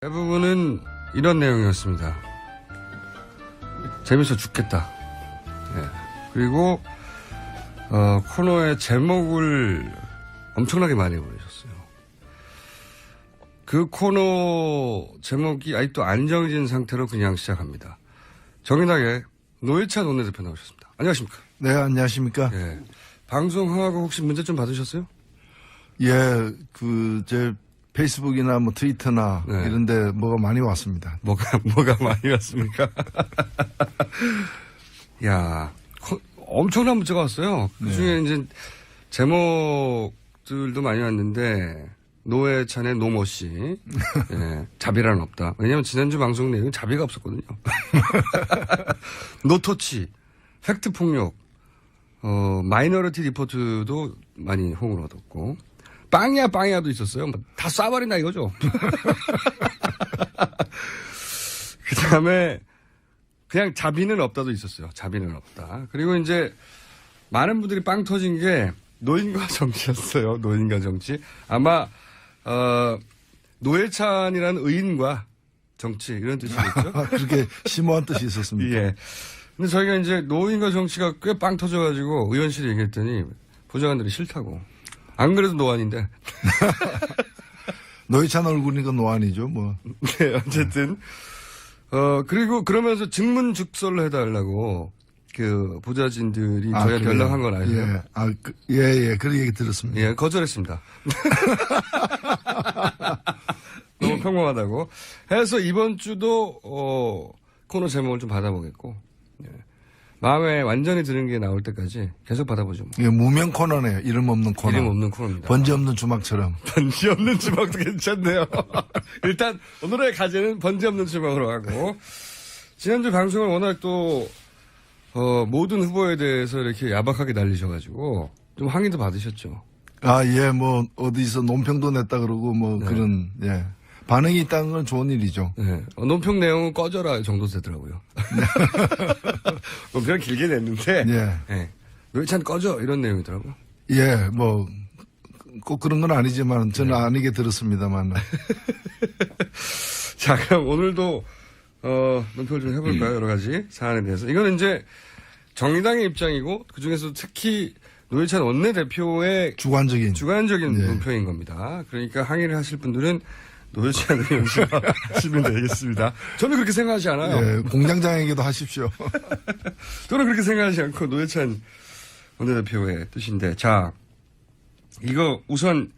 대부분은 이런 내용이었습니다. 재밌어 죽겠다. 예. 그리고 코너의 제목을 엄청나게 많이 보내셨어요. 그 코너 제목이 아직도 안 정해진 상태로 그냥 시작합니다. 정인하게 노회찬 원내대표 나오셨습니다. 안녕하십니까? 네, 안녕하십니까? 예. 방송하고 혹시 문제 좀 받으셨어요? 예, 제 페이스북이나 뭐 트위터나 네. 이런데 뭐가 많이 왔습니다. 뭐가 많이 왔습니까? 야, 엄청난 문자가 왔어요. 그 중에 이제 제목들도 많이 왔는데, 노회찬의 노모 씨. 예, 자비란 없다. 왜냐면 지난주 방송 내용은 자비가 없었거든요. 노터치, 팩트 폭력, 마이너리티 리포트도 많이 호응을 얻었고, 빵야도 있었어요. 다 쏴버린다 이거죠. 그 다음에 그냥 자비는 없다도 있었어요. 자비는 없다. 그리고 이제 많은 분들이 빵 터진 게 노인과 정치였어요. 노인과 정치. 아마 노회찬이라는 의인과 정치 이런 뜻이겠죠. 그렇게 심오한 뜻이 있었습니까? 예. 근데 저희가 이제 노인과 정치가 꽤 빵 터져가지고 의원실에 얘기했더니 보좌관들이 싫다고. 안 그래도 노안인데. 노회찬 얼굴이니까 노안이죠, 뭐. 네, 어쨌든. 그리고 그러면서 증문즉설을 해달라고 그 보좌진들이 저희한테 그래요? 연락한 건 아니에요? 예. 그런 얘기 들었습니다. 예, 거절했습니다. 너무 평범하다고. 해서 이번 주도, 코너 제목을 좀 받아보겠고, 예. 마음에 완전히 드는 게 나올 때까지 계속 받아보죠. 뭐. 이게 무명 코너네요. 이름 없는 코너. 이름 없는 코너입니다. 번지 없는 주막처럼. 번지 없는 주먹도 괜찮네요. 일단 오늘의 과제는 번지 없는 주먹으로 하고 지난주 방송을 워낙 또 모든 후보에 대해서 이렇게 야박하게 날리셔가지고 좀 항의도 받으셨죠. 예, 뭐 어디서 논평도 냈다 그러고 뭐 그런 반응이 있다는 건 좋은 일이죠. 네. 논평 내용은 꺼져라 정도 되더라고요. 논평 길게 냈는데 네. 노회찬 꺼져 이런 내용이더라고요. 예, 뭐 꼭 그런 건 아니지만 저는 아니게 들었습니다만. 자, 그럼 오늘도 논평을 좀 해볼까요? 여러 가지 사안에 대해서. 이거는 이제 정의당의 입장이고 그중에서 특히 노회찬 원내대표의 주관적인 논평인 겁니다. 그러니까 항의를 하실 분들은 노회찬 의원실 하시면 되겠습니다. 저는 그렇게 생각하지 않아요. 예, 공장장에게도 하십시오. 저는 그렇게 생각하지 않고 노회찬 원내대표의 뜻인데, 자, 이거 우선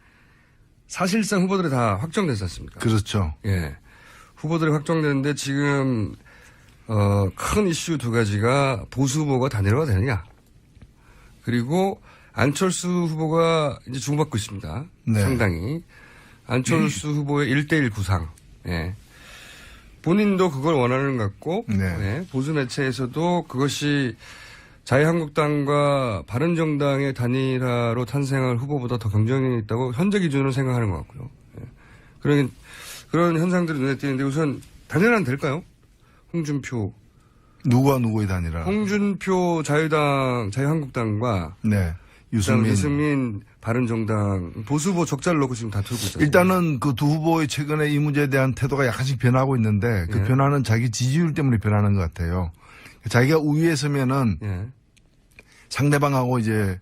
사실상 후보들이 다 확정되지 않습니까? 그렇죠. 예. 후보들이 확정되는데 지금, 큰 이슈 두 가지가 보수 후보가 단일화가 되느냐. 그리고 안철수 후보가 이제 주목받고 있습니다. 네. 상당히. 안철수 후보의 1대1 구상. 예. 본인도 그걸 원하는 것 같고, 예. 보수 매체에서도 그것이 자유한국당과 바른정당의 단일화로 탄생할 후보보다 더 경쟁력이 있다고 현재 기준으로 생각하는 것 같고요. 예. 그런 현상들이 눈에 띄는데 우선 단일화는 될까요? 홍준표. 누구와 누구의 단일화? 홍준표 자유한국당과 유승민 바른정당 보수 후보 적자를 놓고 지금 다투고 있어요. 일단은 그 두 후보의 최근에 이 문제에 대한 태도가 약간씩 변하고 있는데 그 변화는 자기 지지율 때문에 변하는 것 같아요. 자기가 우위에 서면은 상대방하고 이제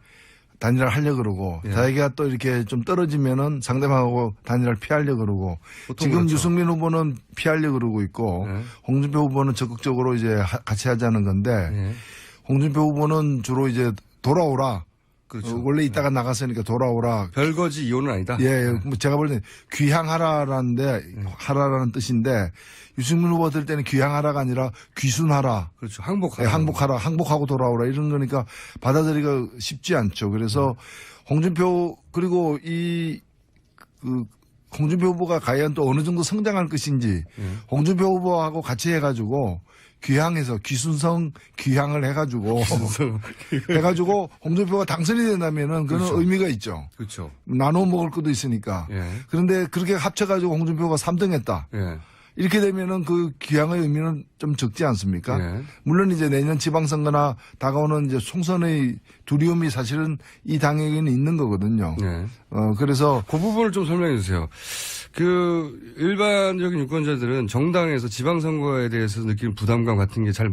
단일화를 하려고 그러고 자기가 또 이렇게 좀 떨어지면은 상대방하고 단일화를 피하려고 그러고 지금 그렇죠. 유승민 후보는 피하려고 그러고 있고 홍준표 후보는 적극적으로 이제 같이 하자는 건데 홍준표 후보는 주로 이제 돌아오라. 그렇죠. 원래 있다가 나갔으니까 돌아오라. 별거지 이혼은 아니다. 예, 뭐 제가 볼 때는 하라라는 뜻인데 유승민 후보 들 때는 귀향하라가 아니라 귀순하라. 그렇죠. 항복하라. 예, 항복하고 돌아오라 이런 거니까 받아들이기가 쉽지 않죠. 그래서 홍준표 그리고 홍준표 후보가 과연 또 어느 정도 성장할 것인지 홍준표 후보하고 같이 해가지고 귀향해서 귀순성 귀향을 해가지고 홍준표가 당선이 된다면은 그건 그렇죠. 의미가 있죠. 그렇죠. 나눠 먹을 것도 있으니까. 그런데 그렇게 합쳐가지고 홍준표가 3등했다. 이렇게 되면은 그 귀향의 의미는 좀 적지 않습니까? 물론 이제 내년 지방선거나 다가오는 이제 총선의 두려움이 사실은 이 당에게는 있는 거거든요. 그래서 그 부분을 좀 설명해 주세요. 그 일반적인 유권자들은 정당에서 지방선거에 대해서 느끼는 부담감 같은 게 잘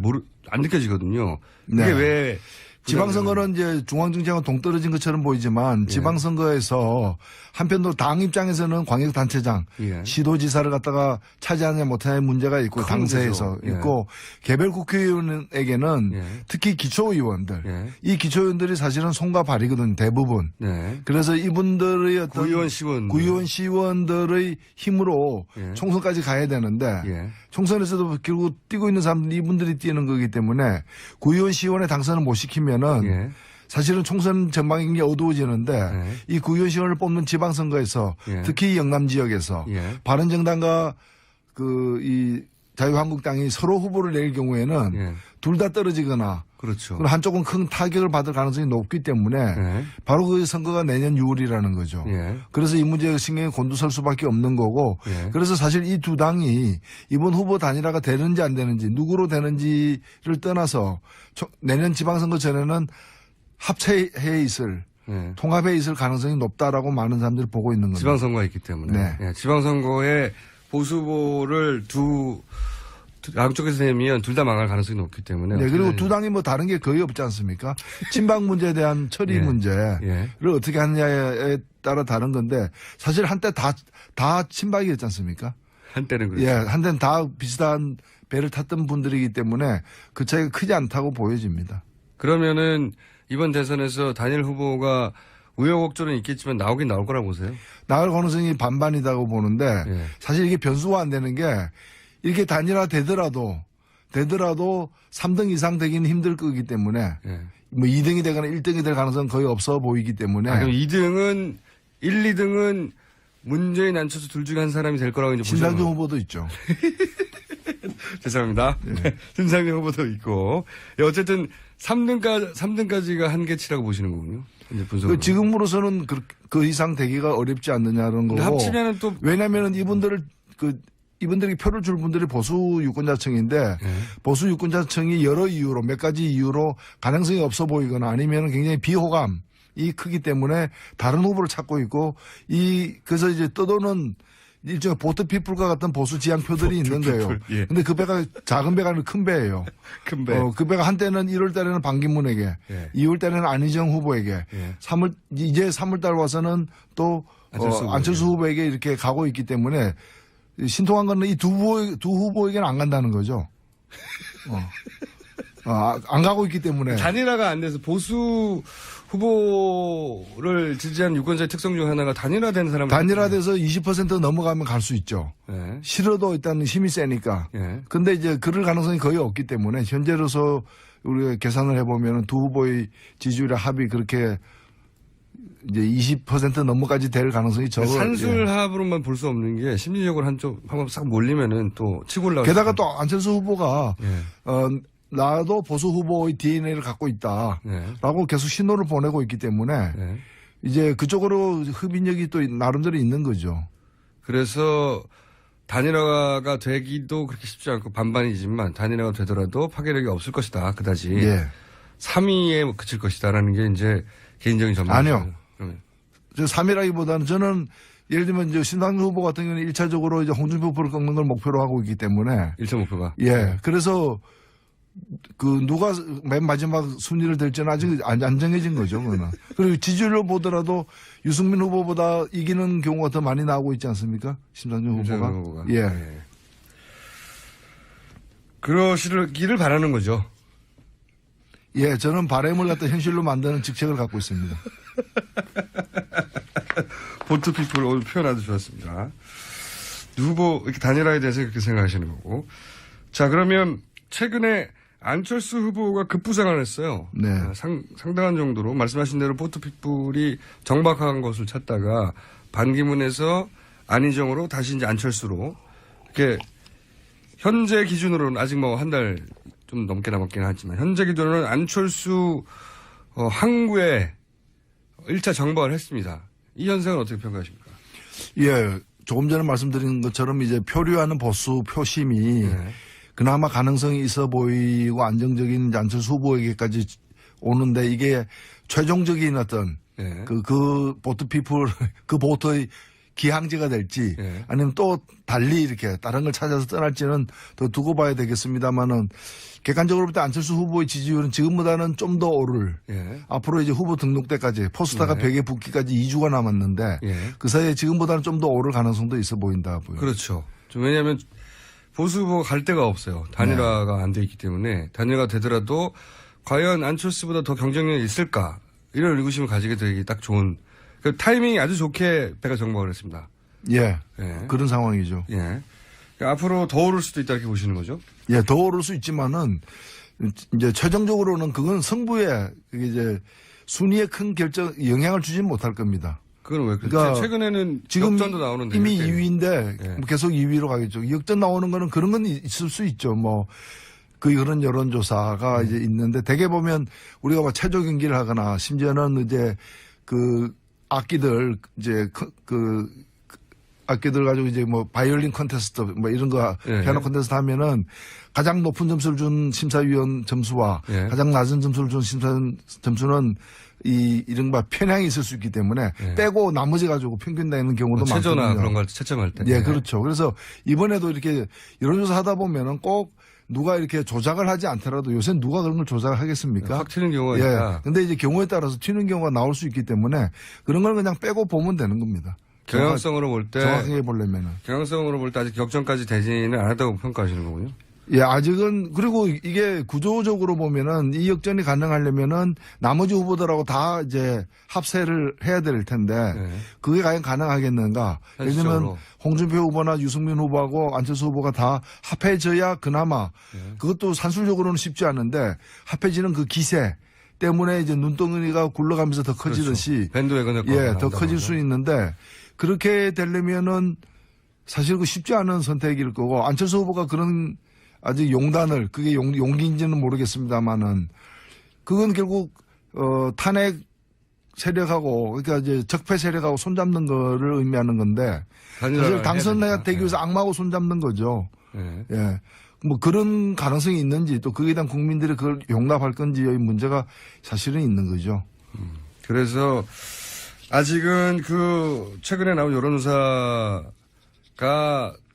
안 느껴지거든요. 이게 네. 왜 지방선거는 이제 중앙정치하고 동떨어진 것처럼 보이지만 지방선거에서 한편으로 당 입장에서는 광역단체장, 예. 시도지사를 갖다가 차지하냐 못하냐의 문제가 있고 당세에서 문제죠. 예. 있고 개별 국회의원에게는 예. 특히 기초의원들 예. 이 기초의원들이 사실은 손과 발이거든요. 대부분. 네. 그래서 이분들의 어떤 구의원 시의원들의 힘으로 예. 총선까지 가야 되는데 예. 총선에서도 결국 뛰고 있는 사람들이 이분들이 뛰는 거기 때문에 구의원 시의원의 당선을 못 시키면은 예. 사실은 총선 전망이 굉장히 어두워지는데 예. 이 구의원 시의원을 뽑는 지방선거에서 예. 특히 영남 지역에서 예. 바른정당과 이 자유한국당이 서로 후보를 낼 경우에는 예. 둘 다 떨어지거나 그렇죠. 그리고 한쪽은 큰 타격을 받을 가능성이 높기 때문에 예. 바로 그 선거가 내년 6월이라는 거죠. 예. 그래서 이 문제가 신경이 곤두설 수밖에 없는 거고 예. 그래서 사실 이 두 당이 이번 후보 단일화가 되는지 안 되는지 누구로 되는지를 떠나서 내년 지방선거 전에는 합체해 있을 예. 통합해 있을 가능성이 높다라고 많은 사람들이 보고 있는 겁니다. 지방선거가 있기 때문에. 네. 예. 지방선거에 보수 후보를 양쪽에서 내면 둘 다 망할 가능성이 높기 때문에. 네, 그리고 어떻게 두 당이 뭐 다른 게 거의 없지 않습니까? 친박 문제에 대한 처리 예. 문제를 예. 어떻게 하느냐에 따라 다른 건데 사실 한때 다 친박이었지 않습니까? 한때는 그렇죠. 예, 한때는 다 비슷한 배를 탔던 분들이기 때문에 그 차이가 크지 않다고 보여집니다. 그러면은 이번 대선에서 단일 후보가 우여곡절은 있겠지만 나오긴 나올 거라고 보세요. 나올 가능성이 반반이라고 보는데 예. 사실 이게 변수가 안 되는 게 이렇게 단일화 되더라도 3등 이상 되기는 힘들 거기 때문에 예. 뭐 2등이 되거나 1등이 될 가능성은 거의 없어 보이기 때문에 그럼 2등은 1, 2등은 문재인 안철수 둘 중에 한 사람이 될 거라고 이제 신상준 보시는 후보도 있죠. 죄송합니다. 신상준 후보도 있고. 예, 어쨌든 3등까지가 한계치라고 보시는 거군요. 이제 분석으로. 지금으로서는 그 이상 되기가 어렵지 않느냐는 근데 거고. 합치면은 또 왜냐면은 이분들이 표를 줄 분들이 보수 유권자층인데 보수 유권자층이 여러 이유로 몇 가지 이유로 가능성이 없어 보이거나 아니면 굉장히 비호감이 크기 때문에 다른 후보를 찾고 있고 그래서 이제 떠도는 일종의 보트 피플과 같은 보수 지향표들이 있는 거예요. 예. 근데 그 배가 작은 배가 아니라 큰 배예요. 큰 배. 그 배가 한때는 1월 달에는 반기문에게, 예. 2월 달에는 안희정 후보에게, 예. 이제 3월 달 와서는 또 안철수 후보에게 이렇게 가고 있기 때문에 신통한 거는 이 두 후보에게는 안 간다는 거죠. 안 가고 있기 때문에. 단일화가 안 돼서 보수 후보를 지지하는 유권자의 특성 중 하나가 단일화된 사람. 단일화돼서 20% 넘어가면 갈 수 있죠. 예. 싫어도 일단 힘이 세니까. 예. 근데 이제 그럴 가능성이 거의 없기 때문에 현재로서 우리가 계산을 해보면 두 후보의 지지율의 합이 그렇게 이제 20% 넘어까지 될 가능성이 적어요. 산술합으로만 볼 수 없는 게 심리적으로 한번 싹 몰리면은 또 치고 올라가. 게다가 또 안철수 후보가 예. 나도 보수 후보의 DNA를 갖고 있다라고 계속 신호를 보내고 있기 때문에 예. 이제 그쪽으로 흡인력이 또 나름대로 있는 거죠. 그래서 단일화가 되기도 그렇게 쉽지 않고 반반이지만 단일화가 되더라도 파괴력이 없을 것이다. 그다지. 예. 3위에 그칠 것이다라는 게 이제 개인적인 전망이죠. 아니요. 3위라기보다는 저는 예를 들면 이제 신상준 후보 같은 경우는 1차적으로 이제 홍준표 후보를 꺾는 걸 목표로 하고 있기 때문에 1차 목표가. 예. 그래서 누가 맨 마지막 순위를 될지는 아직 안 정해진 거죠, 그거는. 그리고 지지율로 보더라도 유승민 후보보다 이기는 경우가 더 많이 나오고 있지 않습니까? 심상준 후보가. 예. 예. 그러시기를 바라는 거죠. 예, 저는 바람을 갖다 현실로 만드는 직책을 갖고 있습니다. 보트피플 오늘 표현 아주 좋았습니다. 후보 이렇게 단일화에 대해서 그렇게 생각하시는 거고. 자, 그러면 최근에 안철수 후보가 급부상을 했어요. 네. 상당한 정도로 말씀하신 대로 보트피플이 정박한 것을 찾다가 반기문에서 안희정으로 다시 이제 안철수로 이렇게 현재 기준으로는 아직 뭐 한 달 좀 넘게 남았긴 하지만 현재 기준으로는 안철수 항구에 1차 정박을 했습니다. 이 현상은 어떻게 평가하십니까? 예, 조금 전에 말씀드린 것처럼 이제 표류하는 보수 표심이 네. 그나마 가능성이 있어 보이고 안정적인 안철수 후보에게까지 오는데 이게 최종적인 어떤 네. 그 보트 피플 그 보트의 기항제가 될지 예. 아니면 또 달리 이렇게 다른 걸 찾아서 떠날지는 더 두고 봐야 되겠습니다만은 객관적으로 볼 때 안철수 후보의 지지율은 지금보다는 좀 더 오를 예. 앞으로 이제 후보 등록 때까지 포스터가 예. 벽에 붙기까지 2주가 남았는데 예. 그 사이에 지금보다는 좀 더 오를 가능성도 있어 보인다. 그렇죠. 좀 왜냐하면 보수 후보가 갈 데가 없어요. 단일화가 안 돼 있기 때문에 단일화가 되더라도 과연 안철수보다 더 경쟁력이 있을까 이런 의구심을 가지게 되기 딱 좋은 그 타이밍이 아주 좋게 배가 정박을 했습니다. 예. 예. 그런 상황이죠. 예. 그러니까 앞으로 더 오를 수도 있다 이렇게 보시는 거죠? 예, 더 오를 수 있지만은 이제 최종적으로는 그건 승부에 그게 이제 순위에 큰 영향을 주진 못할 겁니다. 그건 왜 그렇죠? 그러니까 최근에는 지금 역전도 나오는데 이미 이렇게. 2위인데 예. 계속 2위로 가겠죠. 역전 나오는 거는 그런 건 있을 수 있죠. 뭐 그런 여론조사가 이제 있는데 대개 보면 우리가 뭐 체조 경기를 하거나 심지어는 이제 그 악기들 이제 그 악기들 가지고 이제 뭐 바이올린 콘테스트 뭐 이런 거 예. 피아노 콘테스트 하면은 가장 높은 점수를 준 심사위원 점수와 예. 가장 낮은 점수를 준 심사위원 점수는 이 이른바 편향이 있을 수 있기 때문에 예. 빼고 나머지 가지고 평균 내는 경우도 뭐 체조나 많거든요. 그런 걸 채점할 때. 예, 그렇죠. 그래서 이번에도 이렇게 여론조사 하다 보면은 꼭 누가 이렇게 조작을 하지 않더라도 요새 누가 그런 걸 조작을 하겠습니까? 확 튀는 경우가 예. 있다. 근데 이제 경우에 따라서 튀는 경우가 나올 수 있기 때문에 그런 걸 그냥 빼고 보면 되는 겁니다. 경향성으로 볼 때 정확하게 보려면은. 경향성으로 볼 때 아직 역전까지 되지는 않았다고 평가하시는 거군요. 예, 아직은 그리고 이게 구조적으로 보면은 이 역전이 가능하려면은 나머지 후보들하고 다 이제 합세를 해야 될 텐데 네. 그게 과연 가능하겠는가? 예를 들면 현실적으로. 홍준표 후보나 유승민 후보하고 안철수 후보가 다 합해져야 그나마 그것도 산술적으로는 쉽지 않은데 합해지는 그 기세 때문에 이제 눈덩이가 굴러가면서 더 커지듯이 그렇죠. 밴드웨건 효과가 예, 더 나온다고 커질 수 하죠. 있는데 그렇게 되려면은 사실 그 쉽지 않은 선택일 거고 안철수 후보가 그런 아직 용단을 그게 용기인지는 모르겠습니다만은 그건 결국 탄핵 세력하고 그러니까 이제 적폐 세력하고 손잡는 거를 의미하는 건데 사실 당선되기 위해서 악마하고 손잡는 거죠. 예. 예. 뭐 그런 가능성이 있는지 또 거기에 대한 국민들이 그걸 용납할 건지의 문제가 사실은 있는 거죠. 그래서 아직은 그 최근에 나온 여론조사가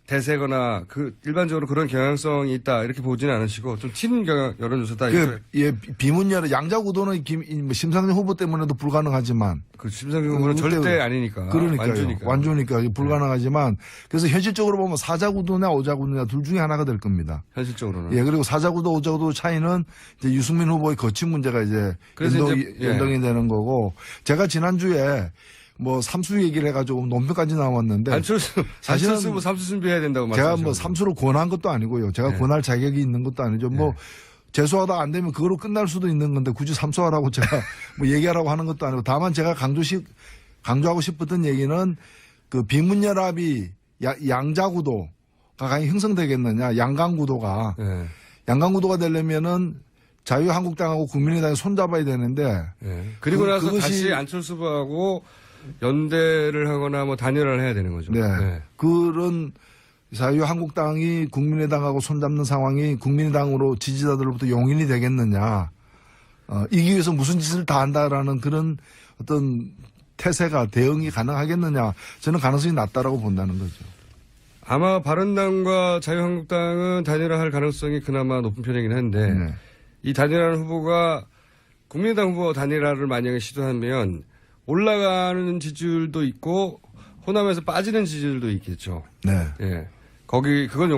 대세거나 그 일반적으로 그런 경향성이 있다 이렇게 보지는 않으시고 좀 튀는 여론조사다. 예, 비문열의 양자 구도는 심상정 후보 때문에도 불가능하지만 그 심상정 후보는 그때 절대 아니니까. 그러니까요. 완주니까 불가능하지만 그래서 현실적으로 보면 사자 구도냐 오자 구도냐 둘 중에 하나가 될 겁니다. 현실적으로는. 예, 그리고 사자 구도 오자 구도 차이는 이제 유승민 후보의 거친 문제가 이제 연동이 되는 거고 제가 지난주에 뭐 삼수 얘기를 해가지고 논평까지 나왔는데 사실은 뭐 삼수 준비해야 된다고 말씀하셨죠. 제가 뭐 삼수를 권한 것도 아니고요. 제가 네. 권할 자격이 있는 것도 아니죠. 뭐 재수하다 안 되면 그거로 끝날 수도 있는 건데 굳이 삼수하라고 제가 뭐 얘기하라고 하는 것도 아니고 다만 제가 강조하고 싶었던 얘기는 그 비문연합이 양자구도가 과연 형성되겠느냐 양강구도가 네. 양강구도가 되려면은 자유한국당하고 국민의당이 손잡아야 되는데 그리고 나서 그것이 다시 안철수 후보하고 연대를 하거나 뭐 단일화를 해야 되는 거죠. 네. 그런 자유한국당이 국민의당하고 손잡는 상황이 국민의당으로 지지자들로부터 용인이 되겠느냐. 이기 위해서 무슨 짓을 다 한다라는 그런 어떤 태세가 대응이 가능하겠느냐. 저는 가능성이 낮다라고 본다는 거죠. 아마 바른당과 자유한국당은 단일화할 가능성이 그나마 높은 편이긴 한데 이 단일화하는 후보가 국민의당 후보 단일화를 만약에 시도하면 올라가는 지지율도 있고 호남에서 빠지는 지지율도 있겠죠. 네. 예. 그건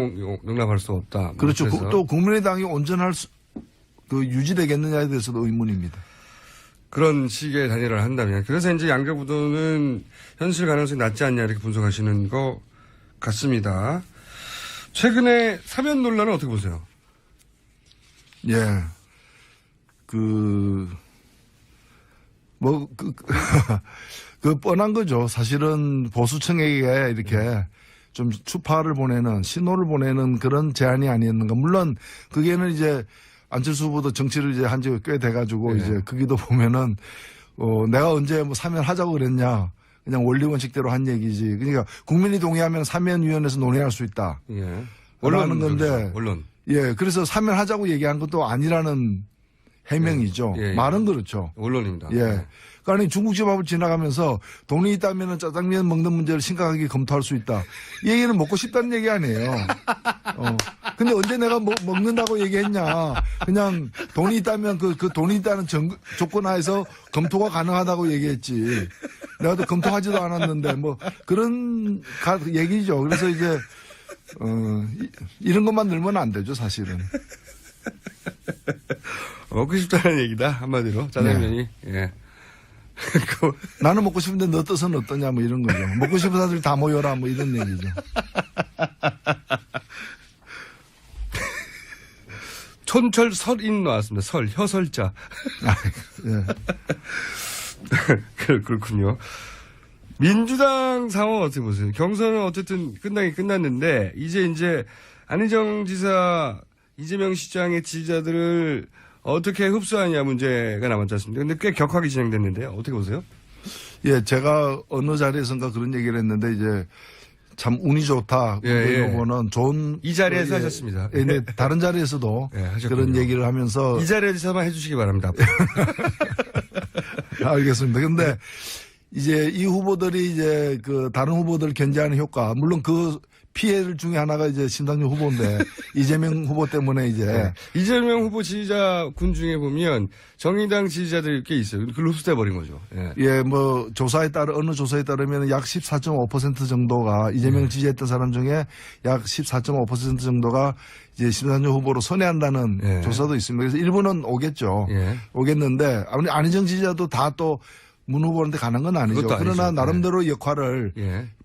용납할 수 없다. 그렇죠. 또 국민의당이 온전할 유지되겠느냐에 대해서도 의문입니다. 그런 식의 단일화를 한다면. 그래서 이제 양자구도는 현실 가능성이 낮지 않냐 이렇게 분석하시는 것 같습니다. 최근에 사면 논란은 어떻게 보세요? 예. 뻔한 거죠. 사실은 보수층에게 이렇게 좀 추파를 보내는, 신호를 보내는 그런 제안이 아니었는가. 물론, 그게는 이제 안철수 후보도 정치를 이제 한 지가 꽤 돼가지고, 이제 거기도 보면은, 내가 언제 뭐 사면하자고 그랬냐. 그냥 원리원칙대로 한 얘기지. 그러니까 국민이 동의하면 사면위원회에서 논의할 수 있다. 예. 라는 건데. 언론. 예. 그래서 사면하자고 얘기한 것도 아니라는 해명이죠. 예, 예. 말은 그렇죠. 언론입니다. 예. 그러니까 중국집 앞을 지나가면서 돈이 있다면 짜장면 먹는 문제를 심각하게 검토할 수 있다. 이 얘기는 먹고 싶다는 얘기 아니에요. 근데 언제 내가 먹는다고 얘기했냐. 그냥 돈이 있다면 그 돈이 있다는 조건 하에서 검토가 가능하다고 얘기했지. 내가 또 검토하지도 않았는데 뭐 그런 얘기죠. 그래서 이제 이런 것만 늘면 안 되죠, 사실은. 먹고 싶다는 얘기다, 한마디로. 짜장면이. 네. 예. 나는 먹고 싶은데 너 뜻은 어떠냐, 뭐 이런 거죠. 먹고 싶은 사람들 다 모여라, 뭐 이런 얘기죠. 촌철 설인 나왔습니다. 설, 혀설자. 예. 그렇군요. 민주당 상황 어떻게 보세요? 경선은 어쨌든 끝나긴 끝났는데, 이제 안희정 지사, 이재명 시장의 지지자들을 어떻게 흡수하냐 문제가 남았지 않습니까? 근데 꽤 격하게 진행됐는데요. 어떻게 보세요? 예, 제가 어느 자리에선가 그런 얘기를 했는데, 이제 참 운이 좋다. 예. 이거는 좋은. 이 자리에서 하셨습니다. 예, 네, 다른 자리에서도 예, 그런 얘기를 하면서. 이 자리에서만 해주시기 바랍니다. 알겠습니다. 근데 이제 이 후보들이 이제 그 다른 후보들 견제하는 효과, 물론 그 피해를 중에 하나가 이제 심상정 후보인데 이재명 후보 때문에 이제 네. 이재명 후보 지지자군 중에 보면 정의당 지지자들이 꽤 있어요. 그걸 흡수돼 버린 거죠. 예. 예, 뭐 조사에 따라 어느 조사에 따르면 약 14.5% 정도가 이재명 지지했던 사람 중에 약 14.5% 정도가 이제 심상정 후보로 선회한다는 조사도 있습니다. 그래서 일부는 오겠죠. 오겠는데 아무리 안희정 지지자도 다 또 문 후보한테 가는 건 아니죠. 그러나 아니죠. 나름대로 역할을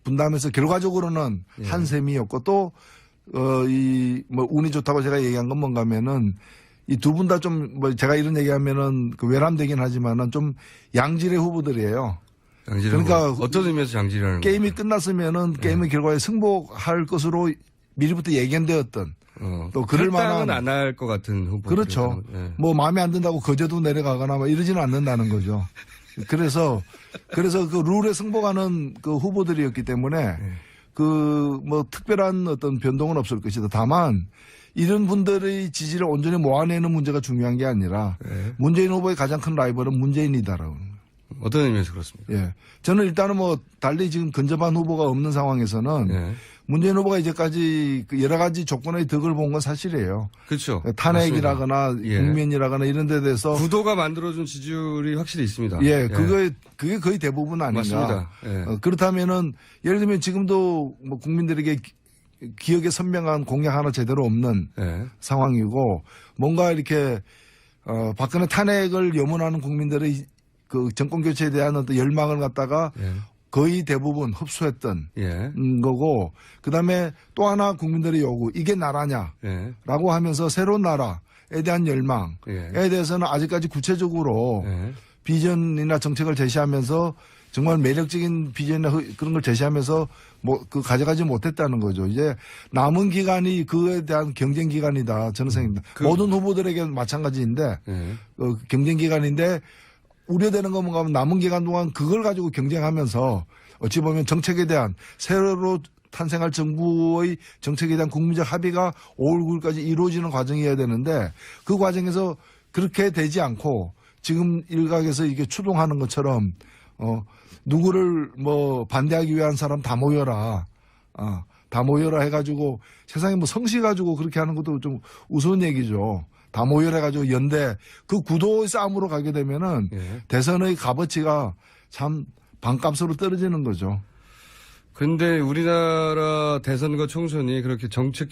분담해서 결과적으로는 한 셈이었고 또 뭐 운이 좋다고 제가 얘기한 건 뭔가 하면은 이 두 분 다 좀 뭐 제가 이런 얘기하면은 그 외람되긴 하지만은 좀 양질의 후보들이에요. 그러니까 어떤 의미에서 양질이라는 게임이 끝났으면은 게임의 결과에 승복할 것으로 미리부터 예견되었던 또 그럴 만한 안 할 것 같은 후보. 그렇죠. 뭐 마음에 안 든다고 거제도 내려가거나 뭐 이러지는 않는다는 거죠. 그래서 그 룰에 승복하는 그 후보들이었기 때문에 그 뭐 특별한 어떤 변동은 없을 것이다. 다만 이런 분들의 지지를 온전히 모아내는 문제가 중요한 게 아니라 문재인 후보의 가장 큰 라이벌은 문재인이다라고. 어떤 의미에서 그렇습니까? 예. 저는 일단은 뭐 달리 지금 근접한 후보가 없는 상황에서는 문재인 후보가 이제까지 그 여러 가지 조건의 덕을 본 건 사실이에요. 그렇죠. 탄핵이라거나 국면이라거나 이런 데 대해서 구도가 만들어준 지지율이 확실히 있습니다. 예, 그게 거의 대부분 아닌가. 맞습니다. 그렇다면은 예를 들면 지금도 뭐 국민들에게 기억에 선명한 공약 하나 제대로 없는 상황이고 뭔가 이렇게 박근혜 탄핵을 염원하는 국민들의 그 정권 교체에 대한 어떤 열망을 갖다가 거의 대부분 흡수했던 거고 그다음에 또 하나 국민들의 요구 이게 나라냐라고 하면서 새로운 나라에 대한 열망에 대해서는 아직까지 구체적으로 비전이나 정책을 제시하면서 정말 매력적인 비전이나 그런 걸 제시하면서 뭐 그 가져가지 못했다는 거죠. 이제 남은 기간이 그에 대한 경쟁 기간이다 저는 생각합니다. 모든 후보들에게 마찬가지인데 경쟁 기간인데 우려되는 건 뭔가 하면 남은 기간 동안 그걸 가지고 경쟁하면서 어찌 보면 정책에 대한 새로 탄생할 정부의 정책에 대한 국민적 합의가 5월 9일까지 이루어지는 과정이어야 되는데 그 과정에서 그렇게 되지 않고 지금 일각에서 이게 추동하는 것처럼 누구를 뭐 반대하기 위한 사람 다 모여라. 다 모여라 해가지고 세상에 뭐 성씨 가지고 그렇게 하는 것도 좀 우스운 얘기죠. 다 모여래가지고 연대 그 구도의 싸움으로 가게 되면은 대선의 값어치가 참 반값으로 떨어지는 거죠. 그런데 우리나라 대선과 총선이 그렇게 정책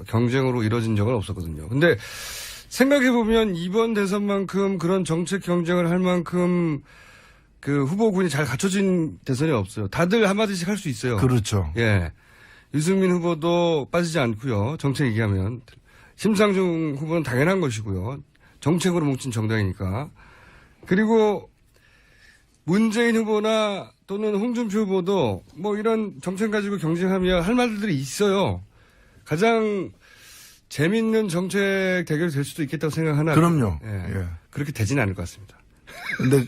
경쟁으로 이뤄진 적은 없었거든요. 근데 생각해보면 이번 대선만큼 그런 정책 경쟁을 할 만큼 그 후보군이 잘 갖춰진 대선이 없어요. 다들 한마디씩 할 수 있어요. 그렇죠. 예. 유승민 후보도 빠지지 않고요. 정책 얘기하면. 심상정 후보는 당연한 것이고요. 정책으로 뭉친 정당이니까. 그리고 문재인 후보나 또는 홍준표 후보도 뭐 이런 정책 가지고 경쟁하면 할 말들이 있어요. 가장 재밌는 정책 대결이 될 수도 있겠다고 생각하나. 그럼요. 그렇게 되지는 않을 것 같습니다.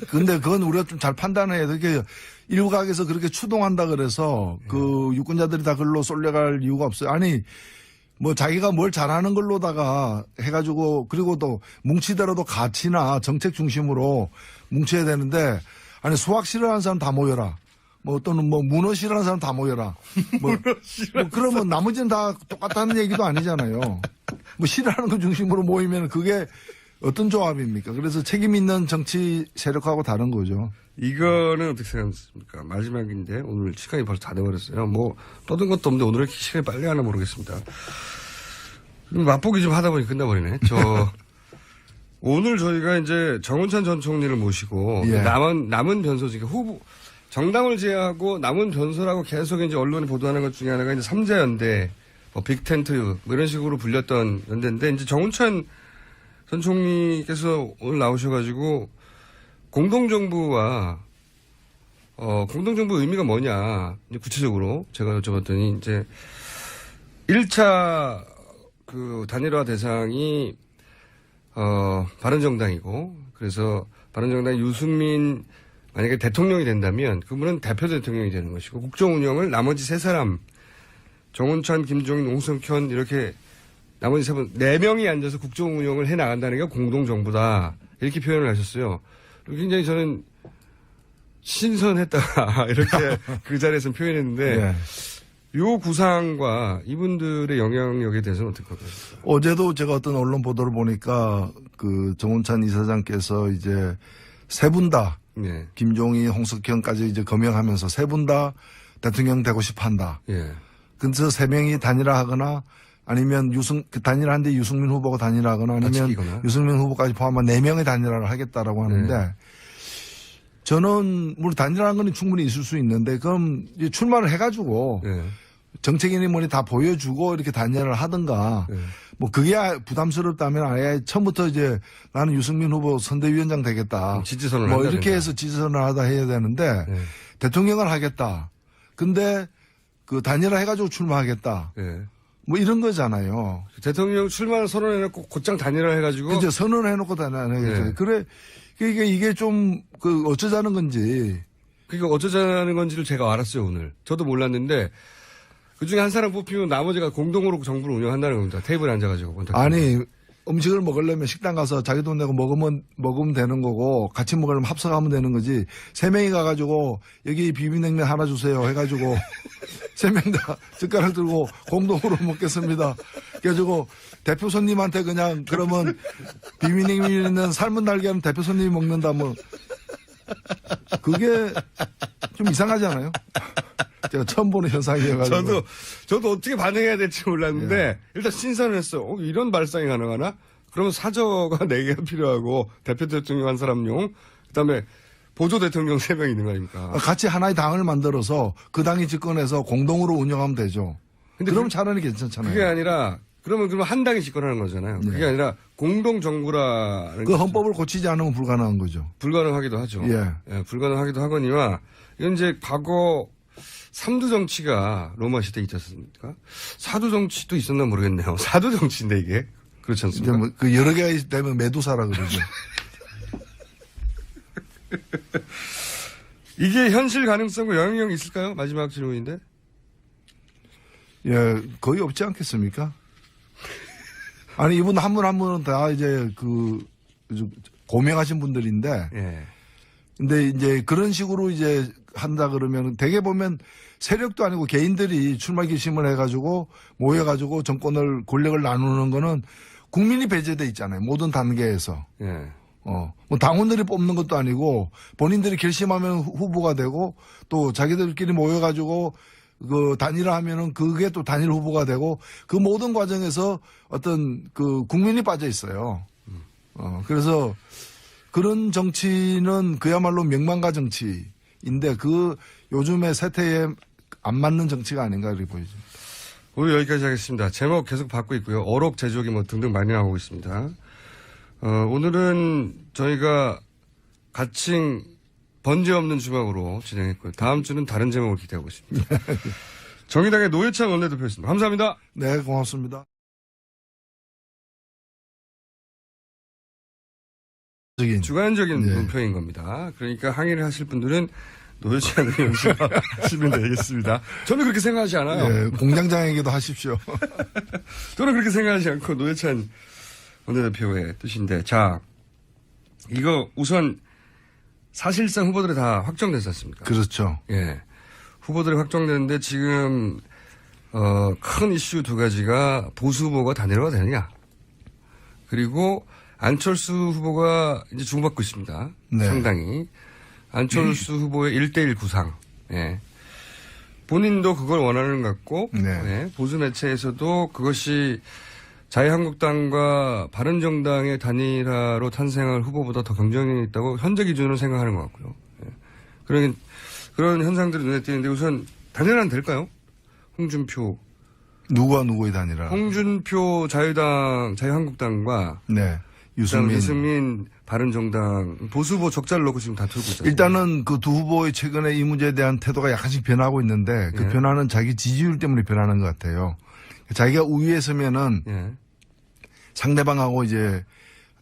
근데 그건 우리가 좀 잘 판단해야 돼. 그게 일각에서 그렇게 추동한다 그래서 그 유권자들이 다 글로 쏠려갈 이유가 없어요. 아니, 뭐 자기가 뭘 잘하는 걸로다가 해가지고 그리고 또 뭉치더라도 가치나 정책 중심으로 뭉쳐야 되는데 아니 수학 싫어하는 사람 다 모여라. 뭐 또는 뭐 문어 싫어하는 사람 다 모여라. 뭐 그러면 나머지는 다 똑같다는 얘기도 아니잖아요. 뭐 싫어하는 거 중심으로 모이면 그게 어떤 조합입니까? 그래서 책임 있는 정치 세력하고 다른 거죠. 이거는 어떻게 생각하십니까? 마지막인데 오늘 시간이 벌써 다 돼버렸어요. 뭐 떠든 것도 없는데 오늘 왜 이렇게 시간이 빨리 가나 모르겠습니다. 맛보기 좀 하다 보니 끝나버리네. 오늘 저희가 이제 정운찬 전 총리를 모시고 예. 남은 변소 중에 후보 정당을 제외하고 남은 변소라고 계속 이제 언론이 보도하는 것 중에 하나가 이제 삼자연대, 뭐 빅텐트 뭐 이런 식으로 불렸던 연대인데 이제 정운찬 전 총리께서 오늘 나오셔가지고 공동정부와 공동정부 의미가 뭐냐 이제 구체적으로 제가 여쭤봤더니 이제 1차 그 단일화 대상이 바른정당이고 그래서 바른정당 유승민 만약에 대통령이 된다면 그분은 대표 대통령이 되는 것이고 국정 운영을 나머지 세 사람 정운찬, 김종인, 홍성현 이렇게 나머지 세 분, 4명이 앉아서 국정 운영을 해 나간다는 게 공동정부다. 이렇게 표현을 하셨어요. 굉장히 저는 신선했다. 이렇게 그 자리에서 표현했는데 네. 요 구상과 이분들의 영향력에 대해서는 어떻게 생각하십니까? 어제도 제가 어떤 언론 보도를 보니까 그 정운찬 이사장께서 이제 세 분 다 네. 김종인, 홍석현까지 이제 거명하면서 세 분 다 대통령 되고 싶어 한다. 예. 그래서 세 명이 단일화하거나 아니면 단일화한데 유승민 후보가 단일화하거나 아니면 다치기거나. 유승민 후보까지 포함한 4명의 단일화를 하겠다라고 하는데 네. 저는 물론 단일화한 건 충분히 있을 수 있는데 그럼 이제 출마를 해가지고 예. 정책인이 뭐니 다 보여주고 이렇게 단일화를 하든가 예. 뭐 그게 부담스럽다면 아예 처음부터 이제 나는 유승민 후보 선대위원장 되겠다. 지지선을 뭐 한다 이렇게 된다. 해서 지지선을 하다 해야 되는데 예. 대통령을 하겠다. 근데 그 단일화 해가지고 출마하겠다. 예. 뭐 이런 거잖아요. 대통령 출마를 선언해놓고 곧장 단일화 해가지고. 그죠. 선언을 해놓고 단일화하겠죠. 예. 그래. 이게 좀 그 어쩌자는 건지. 그러니까 어쩌자는 건지를 제가 알았어요, 오늘. 저도 몰랐는데, 그 중에 한 사람 뽑히면 나머지가 공동으로 정부를 운영한다는 겁니다. 테이블에 앉아가지고. 아니, 음식을 먹으려면 식당 가서 자기 돈 내고 먹으면 되는 거고, 같이 먹으려면 합석하면 되는 거지. 3명이 가가지고, 여기 비빔냉면 하나 주세요. 해가지고, 3명 다 젓가락 들고 공동으로 먹겠습니다. 그래가지고, 대표 손님한테 그냥, 그러면 비빔냉면은 삶은 달걀은 대표 손님이 먹는다, 뭐. 그게 좀 이상하지 않아요? 제가 처음 보는 현상이어가지고. 저도 어떻게 반응해야 될지 몰랐는데, 예. 일단 신선했어요. 이런 발상이 가능하나? 그러면 사저가 4개가 필요하고, 대표 대통령 한 사람용, 그 다음에 보조 대통령 3명 있는 거 아닙니까? 같이 하나의 당을 만들어서 그 당이 집권해서 공동으로 운영하면 되죠. 근데 그럼 차라리 괜찮잖아요. 그게 아니라, 그러면 한 당이 집권하는 거잖아요. 그게 네. 아니라 공동정부라는 그 헌법을 고치지 않으면 불가능한 거죠. 불가능하기도 하죠. 예. 불가능하기도 하거니와 이건 이제 과거 3두 정치가 로마 시대에 있지 않습니까? 4두 정치도 있었나 모르겠네요. 4두 정치인데 이게 그렇지 이제 않습니까? 뭐 그 여러 개가 되면 메두사라 그러죠. 이게 현실 가능성과 영향력이 있을까요? 마지막 질문인데. 예, 거의 없지 않겠습니까? 아니 이분 한 분 한 분은 다 이제 고명하신 분들인데, 예. 근데 이제 그런 식으로 이제 한다 그러면 대개 보면 세력도 아니고 개인들이 출마 결심을 해가지고 모여가지고 정권을 권력을 나누는 거는 국민이 배제돼 있잖아요. 모든 단계에서. 예. 뭐 당원들이 뽑는 것도 아니고 본인들이 결심하면 후보가 되고 또 자기들끼리 모여가지고 그 단일화하면은 그게 또 단일 후보가 되고 그 모든 과정에서 어떤 그 국민이 빠져 있어요. 그래서 그런 정치는 그야말로 명망가 정치인데 그 요즘의 세태에 안 맞는 정치가 아닌가 이렇게 보이죠. 오늘 여기까지 하겠습니다. 제목 계속 받고 있고요. 어록, 제조기 뭐 등등 많이 나오고 있습니다. 오늘은 저희가 가칭 번제 없는 주막으로 진행했고요. 다음 주는 다른 제목을 기대하고 있습니다. 정의당의 노회찬 원내대표였습니다. 감사합니다. 네, 고맙습니다. 주관적인 네. 논평인 겁니다. 그러니까 항의를 하실 분들은 노회찬 의원실화 하시면 되겠습니다. 저는 그렇게 생각하지 않아요. 네, 공장장에게도 하십시오. 저는 그렇게 생각하지 않고 노회찬 원내대표의 뜻인데, 자, 이거 우선 사실상 후보들이 다 확정됐지 않습니까? 그렇죠. 예. 후보들이 확정됐는데 지금, 큰 이슈 두 가지가 보수 후보가 단일화가 되느냐. 그리고 안철수 후보가 이제 주목받고 있습니다. 네. 상당히. 안철수 후보의 1대1 구상. 예. 본인도 그걸 원하는 것 같고, 네. 예. 보수 매체에서도 그것이 자유한국당과 바른정당의 단일화로 탄생할 후보보다 더 경쟁이 있다고 현재 기준으로 생각하는 것 같고요. 예. 그런 현상들이 눈에 띄는데 우선 단일화는 될까요? 홍준표. 누구와 누구의 단일화? 홍준표 자유한국당과 네. 유승민 바른정당 보수보 적자를 놓고 지금 다투고 있잖아요. 일단은 그 두 후보의 최근에 이 문제에 대한 태도가 약간씩 변하고 있는데 그 예. 변화는 자기 지지율 때문에 변하는 것 같아요. 자기가 우위에 서면은 예. 상대방하고 이제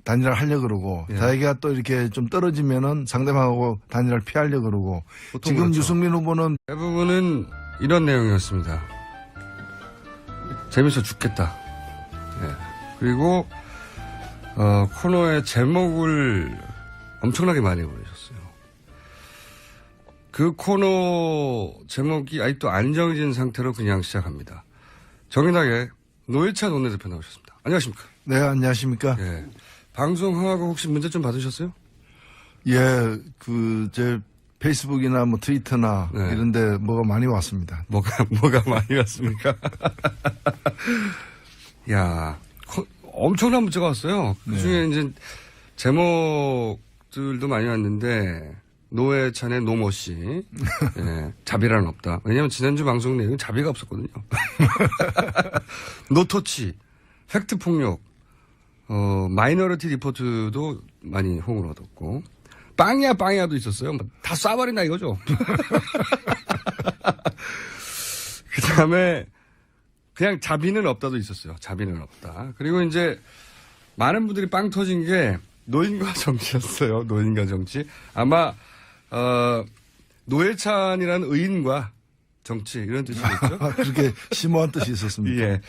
단일화를 하려고 그러고 예. 자기가 또 이렇게 좀 떨어지면은 상대방하고 단일화를 피하려고 그러고 지금 그렇죠. 유승민 후보는 대부분은 이런 내용이었습니다. 재밌어 죽겠다. 예. 그리고 코너의 제목을 엄청나게 많이 보내셨어요. 그 코너 제목이 아직도 안 정해진 상태로 그냥 시작합니다. 정인하게 노회찬 원내대표 나오셨습니다. 안녕하십니까? 네, 안녕하십니까? 예. 방송하고 혹시 문제 좀 받으셨어요? 예, 제 페이스북이나 뭐 트위터나 네. 이런데 뭐가 많이 왔습니다. 뭐가 많이 왔습니까? 야, 엄청난 문자가 왔어요. 그 중에 이제 제목들도 많이 왔는데, 노회찬의 노모씨, 예, 자비란 없다. 왜냐면 지난주 방송 내용은 자비가 없었거든요. 노토치, 팩트폭력, 마이너리티 리포트도 많이 호응을 얻었고, 빵야도 있었어요. 다 쏴버린다 이거죠. 그 다음에 그냥 자비는 없다도 있었어요. 자비는 없다. 그리고 이제 많은 분들이 빵 터진 게 노인과 정치였어요. 노인과 정치. 아마 노회찬이라는 의인과 정치 이런 뜻이겠죠. 그렇게 심오한 뜻이 있었습니다. 예.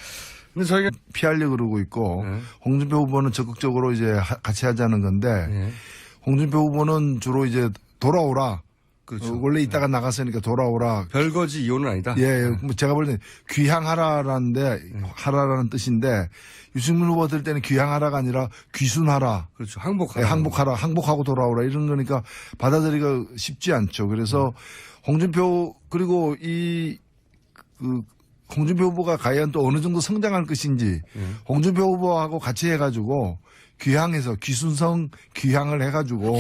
근데 저희가 피하려고 그러고 있고 네. 홍준표 후보는 적극적으로 이제 같이 하자는 건데 예. 홍준표 후보는 주로 이제 돌아오라. 그렇죠. 원래 있다가 나갔으니까 돌아오라. 별거지 이혼은 아니다. 예, 뭐 제가 볼 때 하라라는 뜻인데 유승민 후보 들 때는 귀향하라가 아니라 귀순하라. 그렇죠. 항복하라. 예, 항복하고 돌아오라 이런 거니까 받아들이기가 쉽지 않죠. 그래서 홍준표 그리고 홍준표 후보가 과연 또 어느 정도 성장할 것인지 홍준표 후보하고 같이 해가지고 귀향해서 귀순성 귀향을 해가지고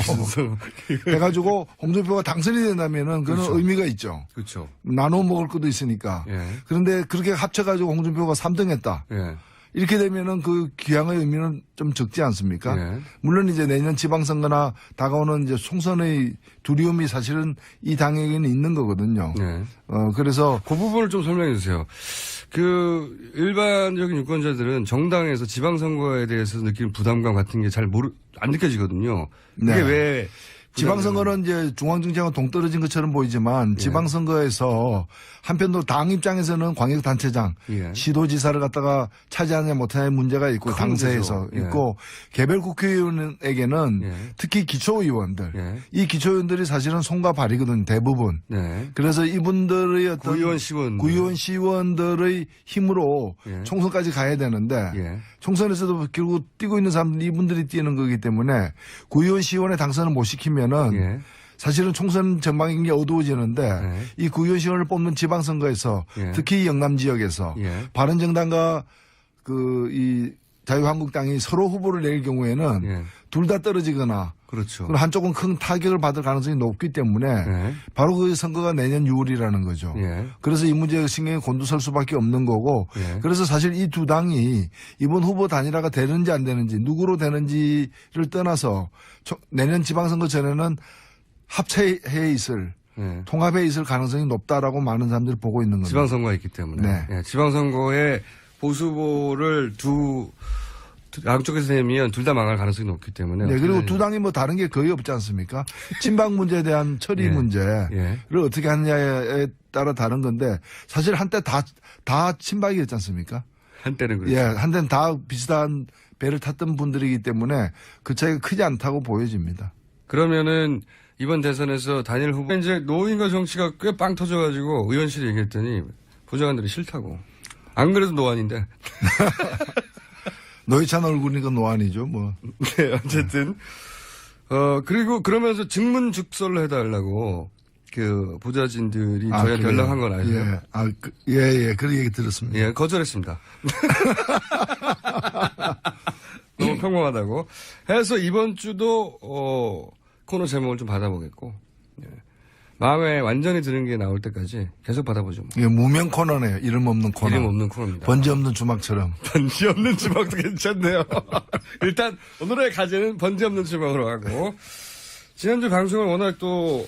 홍준표가 당선이 된다면은 그런 그렇죠. 의미가 있죠. 그렇죠. 나눠 먹을 것도 있으니까. 예. 그런데 그렇게 합쳐가지고 홍준표가 3등했다. 예. 이렇게 되면은 그 귀향의 의미는 좀 적지 않습니까? 예. 물론 이제 내년 지방선거나 다가오는 이제 총선의 두려움이 사실은 이 당에게는 있는 거거든요. 예. 그래서 그 부분을 좀 설명해 주세요. 그 일반적인 유권자들은 정당에서 지방선거에 대해서 느끼는 부담감 같은 게 잘 안 느껴지거든요. 그게 네. 왜 지방선거는 이제 중앙정치하고 동떨어진 것처럼 보이지만 지방선거에서 한편으로 당 입장에서는 광역단체장, 예. 시도지사를 갖다가 차지하냐 못하냐의 문제가 있고 큰 당세에서 문제죠. 있고 개별 국회의원에게는 예. 특히 기초의원들, 예. 이 기초의원들이 사실은 손과 발이거든요, 대부분. 네. 그래서 이분들의 어떤 구의원 시의원들의 힘으로 예. 총선까지 가야 되는데 예. 총선에서도 결국 뛰고 있는 사람들이 이분들이 뛰는 거기 때문에 구의원 시의원의 당선을 못 시키면은 예. 사실은 총선 전망이 어두워지는데 예. 이 구의원 시의원을 뽑는 지방선거에서 예. 특히 영남 지역에서 예. 바른정당과 이 자유한국당이 서로 후보를 낼 경우에는 예. 둘 다 떨어지거나 그렇죠. 그리고 한쪽은 큰 타격을 받을 가능성이 높기 때문에 예. 바로 그 선거가 내년 6월이라는 거죠. 예. 그래서 이 문제가 신경이 곤두설 수밖에 없는 거고 예. 그래서 사실 이 두 당이 이번 후보 단일화가 되는지 안 되는지 누구로 되는지를 떠나서 내년 지방선거 전에는 합체해 있을 예. 통합해 있을 가능성이 높다라고 많은 사람들이 보고 있는 겁니다. 지방선거가 있기 때문에. 네. 예. 지방선거에 보수 후보를 두 양쪽에서 내면 둘 다 망할 가능성이 높기 때문에. 네, 그리고 두 당이 뭐 다른 게 거의 없지 않습니까? 친박 문제에 대한 처리 예. 문제를 예. 어떻게 하느냐에 따라 다른 건데 사실 한때 다 친박이었지 않습니까? 한때는 그렇죠. 예, 한때는 다 비슷한 배를 탔던 분들이기 때문에 그 차이가 크지 않다고 보여집니다. 그러면은 이번 대선에서 단일 후보 이제 노인과 정치가 꽤 빵 터져가지고 의원실에 얘기했더니 보좌관들이 싫다고. 안 그래도 노안인데. 노회찬 얼굴이니까 노안이죠, 뭐. 네, 어쨌든 그리고 그러면서 증문즉설로 해달라고 그 보좌진들이 저희한테 그래요? 연락한 건 아니에요? 예, 그런 얘기 들었습니다. 예, 거절했습니다. 너무 평범하다고 해서 이번 주도 코너 제목을 좀 받아보겠고 예. 마음에 완전히 드는 게 나올 때까지 계속 받아보죠. 뭐. 예, 무명 코너네요. 이름 없는 코너. 이름 없는 코너입니다. 번지 없는 주막처럼. 번지 없는 주먹도 괜찮네요. 일단 오늘의 과제는 번지 없는 주먹으로 하고 지난주 방송을 워낙 또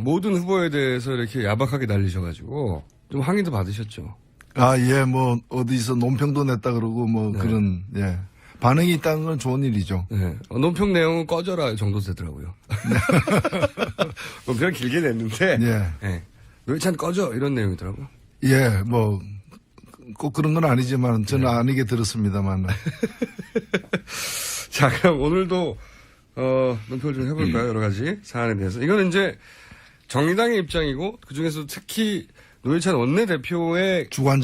모든 후보에 대해서 이렇게 야박하게 날리셔가지고 좀 항의도 받으셨죠. 예, 뭐 어디서 논평도 냈다 그러고 뭐 네. 그런 예. 반응이 있다는 건 좋은 일이죠. 네. 논평 내용은 꺼져라 정도 되더라고요. 논평 길게 냈는데 예. 네. 노회찬 꺼져 이런 내용이더라고요. 예, 뭐 꼭 그런 건 아니지만 저는 아니게 들었습니다만. 자, 그럼 오늘도 논평을 좀 해볼까요? 여러 가지 사안에 대해서. 이거는 이제 정의당의 입장이고 그중에서 특히 노회찬 원내대표의 주관